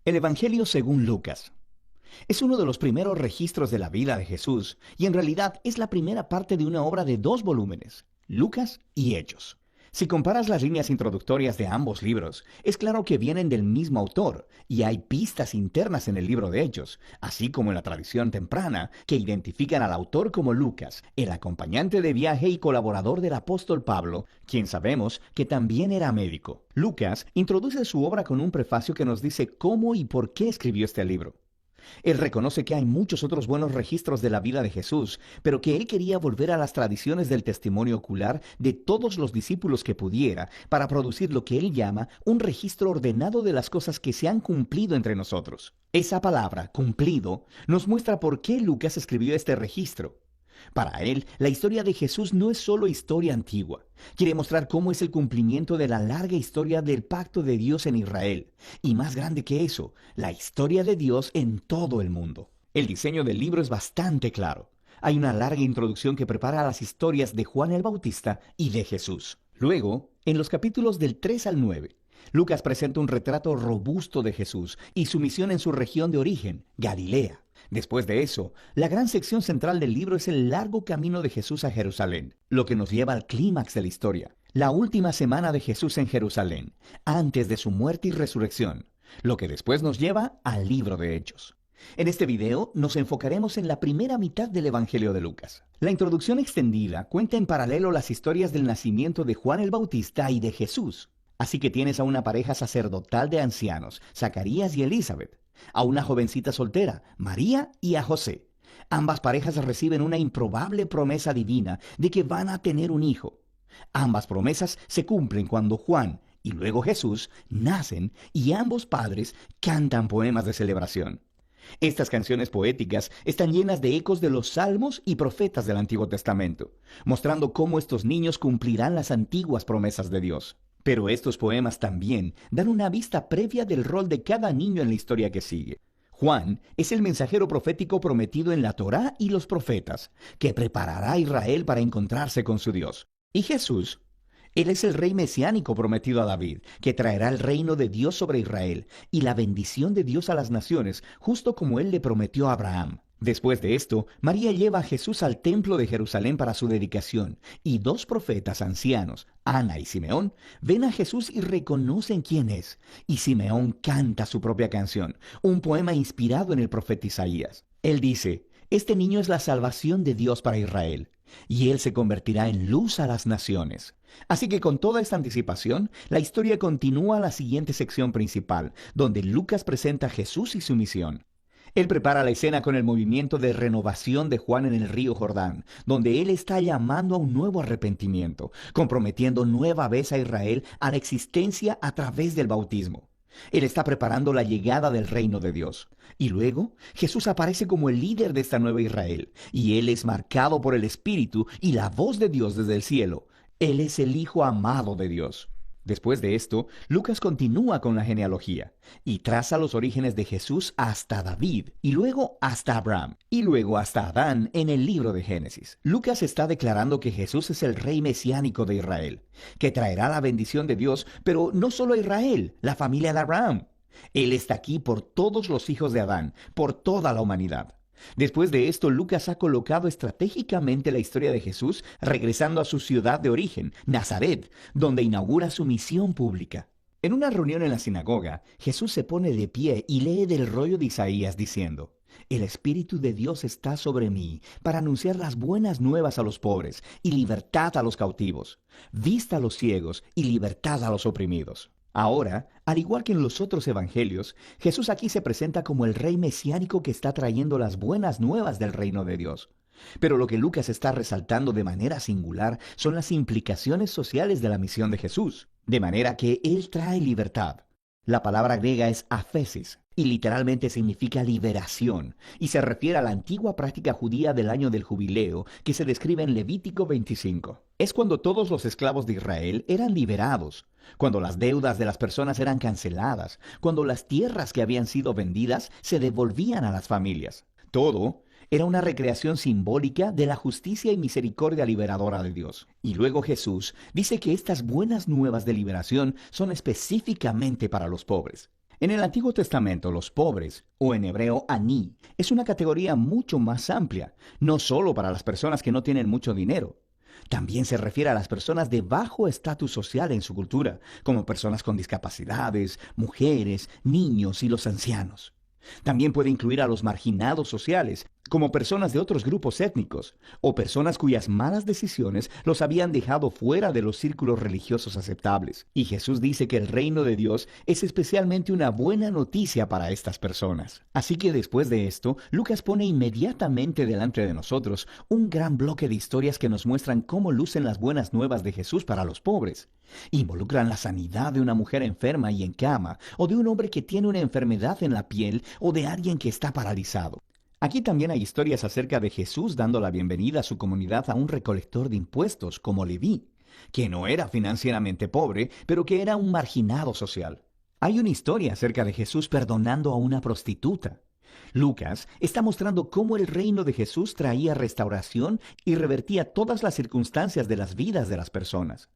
El Evangelio según Lucas. Es uno de los primeros registros de la vida de Jesús y en realidad es la primera parte de una obra de 2 volúmenes, Lucas y Hechos. Si comparas las líneas introductorias de ambos libros, es claro que vienen del mismo autor y hay pistas internas en el libro de Hechos, así como en la tradición temprana, que identifican al autor como Lucas, el acompañante de viaje y colaborador del apóstol Pablo, quien sabemos que también era médico. Lucas introduce su obra con un prefacio que nos dice cómo y por qué escribió este libro. Él reconoce que hay muchos otros buenos registros de la vida de Jesús, pero que él quería volver a las tradiciones del testimonio ocular de todos los discípulos que pudiera para producir lo que él llama un registro ordenado de las cosas que se han cumplido entre nosotros. Esa palabra, cumplido, nos muestra por qué Lucas escribió este registro. Para él, la historia de Jesús no es solo historia antigua. Quiere mostrar cómo es el cumplimiento de la larga historia del pacto de Dios en Israel. Y más grande que eso, la historia de Dios en todo el mundo. El diseño del libro es bastante claro. Hay una larga introducción que prepara las historias de Juan el Bautista y de Jesús. Luego, en los capítulos del 3 al 9, Lucas presenta un retrato robusto de Jesús y su misión en su región de origen, Galilea. Después de eso, la gran sección central del libro es el largo camino de Jesús a Jerusalén, lo que nos lleva al clímax de la historia, la última semana de Jesús en Jerusalén, antes de su muerte y resurrección, lo que después nos lleva al libro de Hechos. En este video nos enfocaremos en la primera mitad del Evangelio de Lucas. La introducción extendida cuenta en paralelo las historias del nacimiento de Juan el Bautista y de Jesús. Así que tienes a una pareja sacerdotal de ancianos, Zacarías y Elizabeth, a una jovencita soltera, María, y a José. Ambas parejas reciben una improbable promesa divina de que van a tener un hijo. Ambas promesas se cumplen cuando Juan y luego Jesús nacen y ambos padres cantan poemas de celebración. Estas canciones poéticas están llenas de ecos de los salmos y profetas del Antiguo Testamento, mostrando cómo estos niños cumplirán las antiguas promesas de Dios. Pero estos poemas también dan una vista previa del rol de cada niño en la historia que sigue. Juan es el mensajero profético prometido en la Torá y los profetas, que preparará a Israel para encontrarse con su Dios. Y Jesús, él es el rey mesiánico prometido a David, que traerá el reino de Dios sobre Israel y la bendición de Dios a las naciones, justo como él le prometió a Abraham. Después de esto, María lleva a Jesús al templo de Jerusalén para su dedicación, y 2 profetas ancianos, Ana y Simeón, ven a Jesús y reconocen quién es, y Simeón canta su propia canción, un poema inspirado en el profeta Isaías. Él dice, este niño es la salvación de Dios para Israel, y él se convertirá en luz a las naciones. Así que con toda esta anticipación, la historia continúa a la siguiente sección principal, donde Lucas presenta a Jesús y su misión. Él prepara la escena con el movimiento de renovación de Juan en el río Jordán, donde él está llamando a un nuevo arrepentimiento, comprometiendo nueva vez a Israel a la existencia a través del bautismo. Él está preparando la llegada del reino de Dios. Y luego, Jesús aparece como el líder de esta nueva Israel, y él es marcado por el Espíritu y la voz de Dios desde el cielo. Él es el Hijo amado de Dios. Después de esto, Lucas continúa con la genealogía y traza los orígenes de Jesús hasta David, y luego hasta Abraham, y luego hasta Adán en el libro de Génesis. Lucas está declarando que Jesús es el rey mesiánico de Israel, que traerá la bendición de Dios, pero no solo a Israel, la familia de Abraham. Él está aquí por todos los hijos de Adán, por toda la humanidad. Después de esto, Lucas ha colocado estratégicamente la historia de Jesús regresando a su ciudad de origen, Nazaret, donde inaugura su misión pública. En una reunión en la sinagoga, Jesús se pone de pie y lee del rollo de Isaías diciendo, el Espíritu de Dios está sobre mí para anunciar las buenas nuevas a los pobres y libertad a los cautivos, vista a los ciegos y libertad a los oprimidos. Ahora, al igual que en los otros evangelios, Jesús aquí se presenta como el rey mesiánico que está trayendo las buenas nuevas del reino de Dios. Pero lo que Lucas está resaltando de manera singular son las implicaciones sociales de la misión de Jesús, de manera que él trae libertad. La palabra griega es aphesis, y literalmente significa liberación, y se refiere a la antigua práctica judía del año del jubileo que se describe en Levítico 25. Es cuando todos los esclavos de Israel eran liberados, cuando las deudas de las personas eran canceladas, cuando las tierras que habían sido vendidas se devolvían a las familias. Todo era una recreación simbólica de la justicia y misericordia liberadora de Dios. Y luego Jesús dice que estas buenas nuevas de liberación son específicamente para los pobres. En el Antiguo Testamento, los pobres, o en hebreo aní, es una categoría mucho más amplia, no solo para las personas que no tienen mucho dinero. También se refiere a las personas de bajo estatus social en su cultura, como personas con discapacidades, mujeres, niños y los ancianos. También puede incluir a los marginados sociales, como personas de otros grupos étnicos, o personas cuyas malas decisiones los habían dejado fuera de los círculos religiosos aceptables. Y Jesús dice que el reino de Dios es especialmente una buena noticia para estas personas. Así que después de esto, Lucas pone inmediatamente delante de nosotros un gran bloque de historias que nos muestran cómo lucen las buenas nuevas de Jesús para los pobres. Involucran la sanidad de una mujer enferma y en cama, o de un hombre que tiene una enfermedad en la piel, o de alguien que está paralizado. Aquí también hay historias acerca de Jesús dando la bienvenida a su comunidad a un recolector de impuestos como Leví, que no era financieramente pobre, pero que era un marginado social. Hay una historia acerca de Jesús perdonando a una prostituta. Lucas está mostrando cómo el reino de Jesús traía restauración y revertía todas las circunstancias de las vidas de las personas.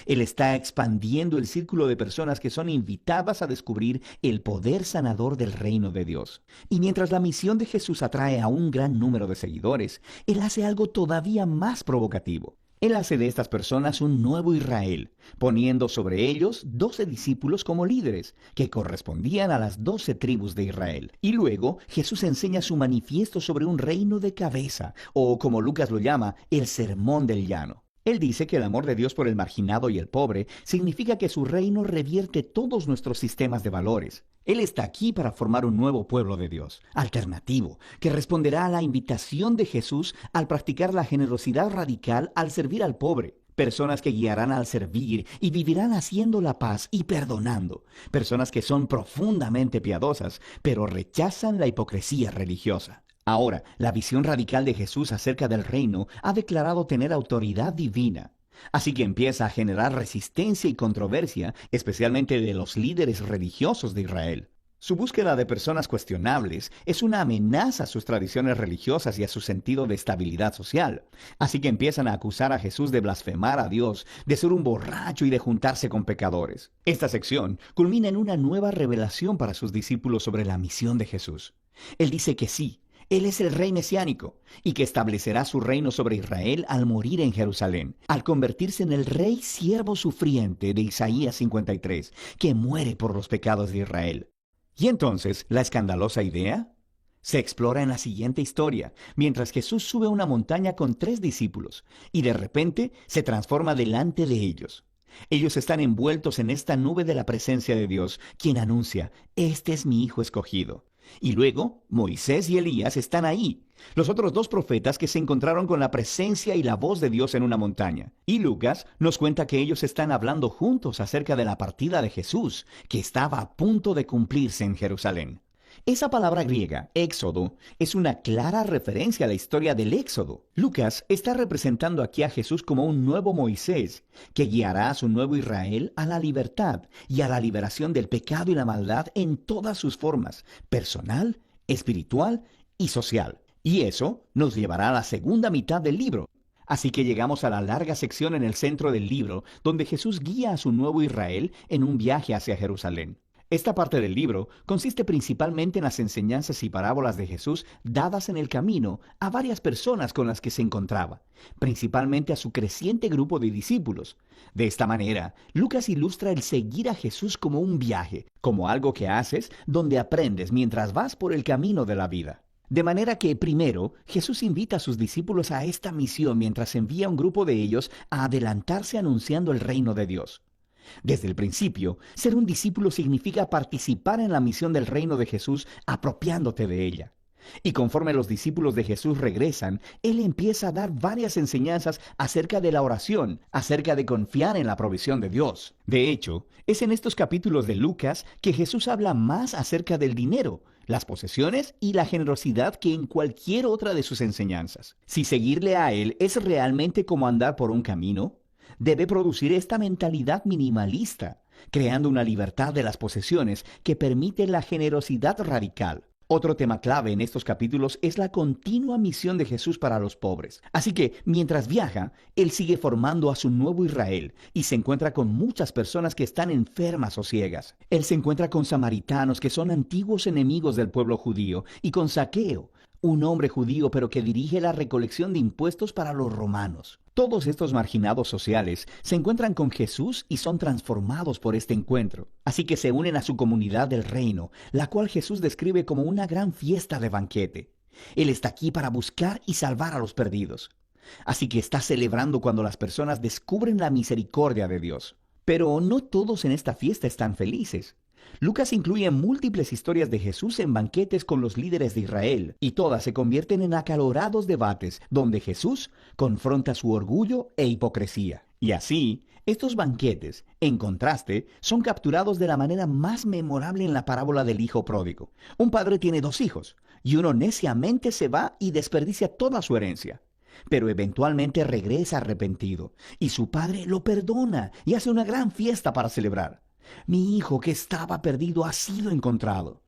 Él está expandiendo el círculo de personas que son invitadas a descubrir el poder sanador del reino de Dios. Y mientras la misión de Jesús atrae a un gran número de seguidores, Él hace algo todavía más provocativo. Él hace de estas personas un nuevo Israel, poniendo sobre ellos 12 discípulos como líderes, que correspondían a las 12 tribus de Israel. Y luego Jesús enseña su manifiesto sobre un reino de cabeza, o como Lucas lo llama, el sermón del llano. Él dice que el amor de Dios por el marginado y el pobre significa que su reino revierte todos nuestros sistemas de valores. Él está aquí para formar un nuevo pueblo de Dios, alternativo, que responderá a la invitación de Jesús al practicar la generosidad radical al servir al pobre. Personas que guiarán al servir y vivirán haciendo la paz y perdonando. Personas que son profundamente piadosas, pero rechazan la hipocresía religiosa. Ahora, la visión radical de Jesús acerca del reino ha declarado tener autoridad divina. Así que empieza a generar resistencia y controversia, especialmente de los líderes religiosos de Israel. Su búsqueda de personas cuestionables es una amenaza a sus tradiciones religiosas y a su sentido de estabilidad social. Así que empiezan a acusar a Jesús de blasfemar a Dios, de ser un borracho y de juntarse con pecadores. Esta sección culmina en una nueva revelación para sus discípulos sobre la misión de Jesús. Él dice que sí, Él es el rey mesiánico y que establecerá su reino sobre Israel al morir en Jerusalén, al convertirse en el rey siervo sufriente de Isaías 53, que muere por los pecados de Israel. ¿Y entonces la escandalosa idea? Se explora en la siguiente historia, mientras Jesús sube a una montaña con 3 discípulos y de repente se transforma delante de ellos. Ellos están envueltos en esta nube de la presencia de Dios, quien anuncia, «Este es mi Hijo escogido». Y luego, Moisés y Elías están ahí, los otros 2 profetas que se encontraron con la presencia y la voz de Dios en una montaña. Y Lucas nos cuenta que ellos están hablando juntos acerca de la partida de Jesús, que estaba a punto de cumplirse en Jerusalén. Esa palabra griega, éxodo, es una clara referencia a la historia del éxodo. Lucas está representando aquí a Jesús como un nuevo Moisés, que guiará a su nuevo Israel a la libertad y a la liberación del pecado y la maldad en todas sus formas, personal, espiritual y social. Y eso nos llevará a la segunda mitad del libro. Así que llegamos a la larga sección en el centro del libro, donde Jesús guía a su nuevo Israel en un viaje hacia Jerusalén. Esta parte del libro consiste principalmente en las enseñanzas y parábolas de Jesús dadas en el camino a varias personas con las que se encontraba, principalmente a su creciente grupo de discípulos. De esta manera, Lucas ilustra el seguir a Jesús como un viaje, como algo que haces donde aprendes mientras vas por el camino de la vida. De manera que, primero, Jesús invita a sus discípulos a esta misión mientras envía a un grupo de ellos a adelantarse anunciando el reino de Dios. Desde el principio, ser un discípulo significa participar en la misión del reino de Jesús apropiándote de ella. Y conforme los discípulos de Jesús regresan, Él empieza a dar varias enseñanzas acerca de la oración, acerca de confiar en la provisión de Dios. De hecho, es en estos capítulos de Lucas que Jesús habla más acerca del dinero, las posesiones y la generosidad que en cualquier otra de sus enseñanzas. Si seguirle a Él es realmente como andar por un camino, debe producir esta mentalidad minimalista, creando una libertad de las posesiones que permite la generosidad radical. Otro tema clave en estos capítulos es la continua misión de Jesús para los pobres. Así que, mientras viaja, Él sigue formando a su nuevo Israel y se encuentra con muchas personas que están enfermas o ciegas. Él se encuentra con samaritanos que son antiguos enemigos del pueblo judío y con Zaqueo, un hombre judío pero que dirige la recolección de impuestos para los romanos. Todos estos marginados sociales se encuentran con Jesús y son transformados por este encuentro. Así que se unen a su comunidad del reino, la cual Jesús describe como una gran fiesta de banquete. Él está aquí para buscar y salvar a los perdidos. Así que está celebrando cuando las personas descubren la misericordia de Dios. Pero no todos en esta fiesta están felices. Lucas incluye múltiples historias de Jesús en banquetes con los líderes de Israel, y todas se convierten en acalorados debates donde Jesús confronta su orgullo e hipocresía. Y así, estos banquetes, en contraste, son capturados de la manera más memorable en la parábola del hijo pródigo. Un padre tiene dos hijos, y uno neciamente se va y desperdicia toda su herencia. Pero eventualmente regresa arrepentido, y su padre lo perdona y hace una gran fiesta para celebrar. Mi hijo que estaba perdido ha sido encontrado.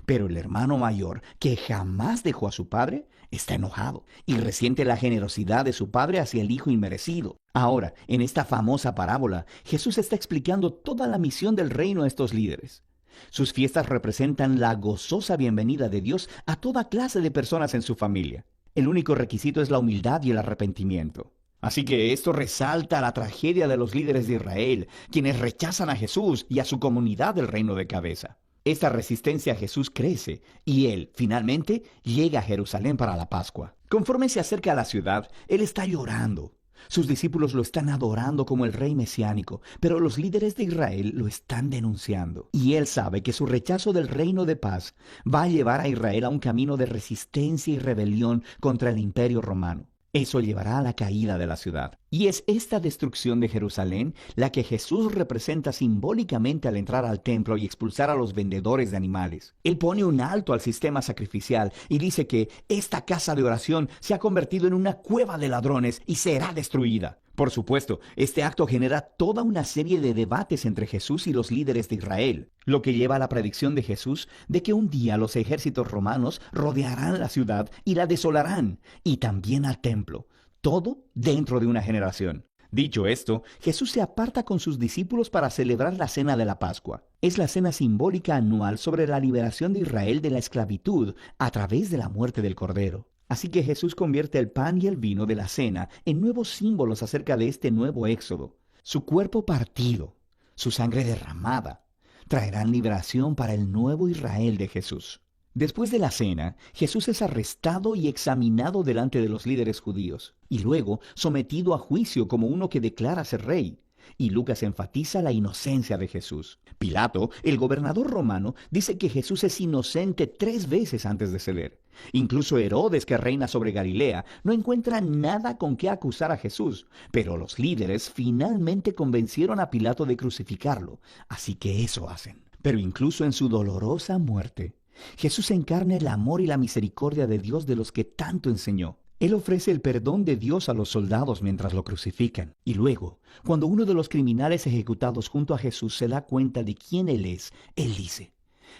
Pero el hermano mayor, que jamás dejó a su padre, está enojado y resiente la generosidad de su padre hacia el hijo inmerecido. Ahora, en esta famosa parábola, Jesús está explicando toda la misión del reino a estos líderes. Sus fiestas representan la gozosa bienvenida de Dios a toda clase de personas en su familia. El único requisito es la humildad y el arrepentimiento. Así que esto resalta la tragedia de los líderes de Israel, quienes rechazan a Jesús y a su comunidad del reino de cabeza. Esta resistencia a Jesús crece y Él, finalmente, llega a Jerusalén para la Pascua. Conforme se acerca a la ciudad, Él está llorando. Sus discípulos lo están adorando como el rey mesiánico, pero los líderes de Israel lo están denunciando. Y Él sabe que su rechazo del reino de paz va a llevar a Israel a un camino de resistencia y rebelión contra el imperio romano. Eso llevará a la caída de la ciudad. Y es esta destrucción de Jerusalén la que Jesús representa simbólicamente al entrar al templo y expulsar a los vendedores de animales. Él pone un alto al sistema sacrificial y dice que esta casa de oración se ha convertido en una cueva de ladrones y será destruida. Por supuesto, este acto genera toda una serie de debates entre Jesús y los líderes de Israel, lo que lleva a la predicción de Jesús de que un día los ejércitos romanos rodearán la ciudad y la desolarán, y también al templo, todo dentro de una generación. Dicho esto, Jesús se aparta con sus discípulos para celebrar la cena de la Pascua. Es la cena simbólica anual sobre la liberación de Israel de la esclavitud a través de la muerte del Cordero. Así que Jesús convierte el pan y el vino de la cena en nuevos símbolos acerca de este nuevo éxodo. Su cuerpo partido, su sangre derramada, traerán liberación para el nuevo Israel de Jesús. Después de la cena, Jesús es arrestado y examinado delante de los líderes judíos, y luego sometido a juicio como uno que declara ser rey. Y Lucas enfatiza la inocencia de Jesús. Pilato, el gobernador romano, dice que Jesús es inocente 3 veces antes de ceder. Incluso Herodes, que reina sobre Galilea, no encuentra nada con qué acusar a Jesús, pero los líderes finalmente convencieron a Pilato de crucificarlo, así que eso hacen. Pero incluso en su dolorosa muerte, Jesús encarna el amor y la misericordia de Dios de los que tanto enseñó. Él ofrece el perdón de Dios a los soldados mientras lo crucifican. Y luego, cuando uno de los criminales ejecutados junto a Jesús se da cuenta de quién Él es, Él dice: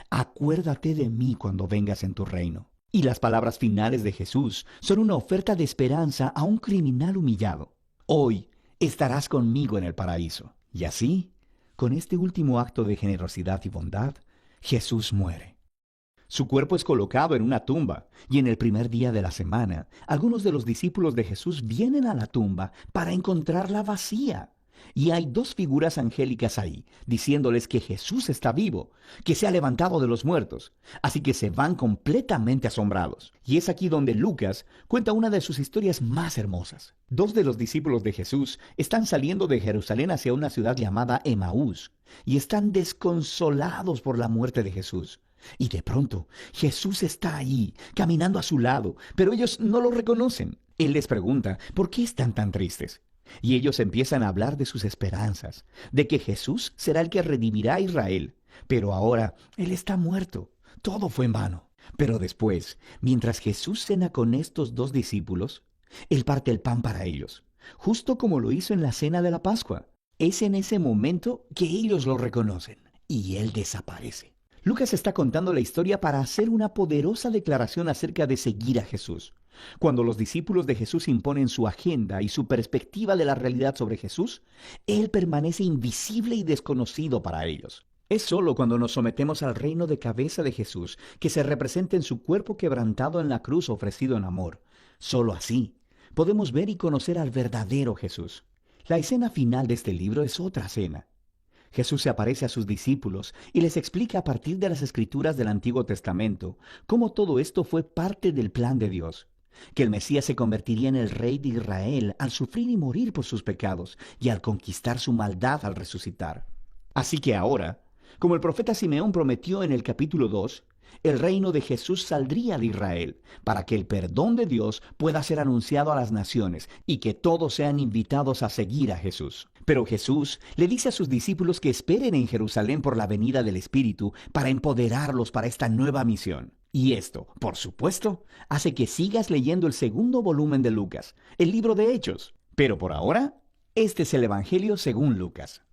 «Acuérdate de mí cuando vengas en tu reino». Y las palabras finales de Jesús son una oferta de esperanza a un criminal humillado. Hoy estarás conmigo en el paraíso. Y así, con este último acto de generosidad y bondad, Jesús muere. Su cuerpo es colocado en una tumba, y en el primer día de la semana, algunos de los discípulos de Jesús vienen a la tumba para encontrarla vacía. Y hay 2 figuras angélicas ahí, diciéndoles que Jesús está vivo, que se ha levantado de los muertos. Así que se van completamente asombrados. Y es aquí donde Lucas cuenta una de sus historias más hermosas. 2 de los discípulos de Jesús están saliendo de Jerusalén hacia una ciudad llamada Emaús, y están desconsolados por la muerte de Jesús. Y de pronto, Jesús está allí, caminando a su lado, pero ellos no lo reconocen. Él les pregunta, ¿por qué están tan tristes? Y ellos empiezan a hablar de sus esperanzas, de que Jesús será el que redimirá a Israel. Pero ahora, Él está muerto. Todo fue en vano. Pero después, mientras Jesús cena con estos 2 discípulos, Él parte el pan para ellos, justo como lo hizo en la cena de la Pascua. Es en ese momento que ellos lo reconocen, y Él desaparece. Lucas está contando la historia para hacer una poderosa declaración acerca de seguir a Jesús. Cuando los discípulos de Jesús imponen su agenda y su perspectiva de la realidad sobre Jesús, Él permanece invisible y desconocido para ellos. Es solo cuando nos sometemos al reino de cabeza de Jesús que se representa en su cuerpo quebrantado en la cruz ofrecido en amor. Solo así podemos ver y conocer al verdadero Jesús. La escena final de este libro es otra cena. Jesús se aparece a sus discípulos y les explica a partir de las escrituras del Antiguo Testamento cómo todo esto fue parte del plan de Dios, que el Mesías se convertiría en el rey de Israel al sufrir y morir por sus pecados y al conquistar su maldad al resucitar. Así que ahora, como el profeta Simeón prometió en el capítulo 2, el reino de Jesús saldría de Israel, para que el perdón de Dios pueda ser anunciado a las naciones y que todos sean invitados a seguir a Jesús. Pero Jesús le dice a sus discípulos que esperen en Jerusalén por la venida del Espíritu para empoderarlos para esta nueva misión. Y esto, por supuesto, hace que sigas leyendo el segundo volumen de Lucas, el libro de Hechos. Pero por ahora, este es el Evangelio según Lucas.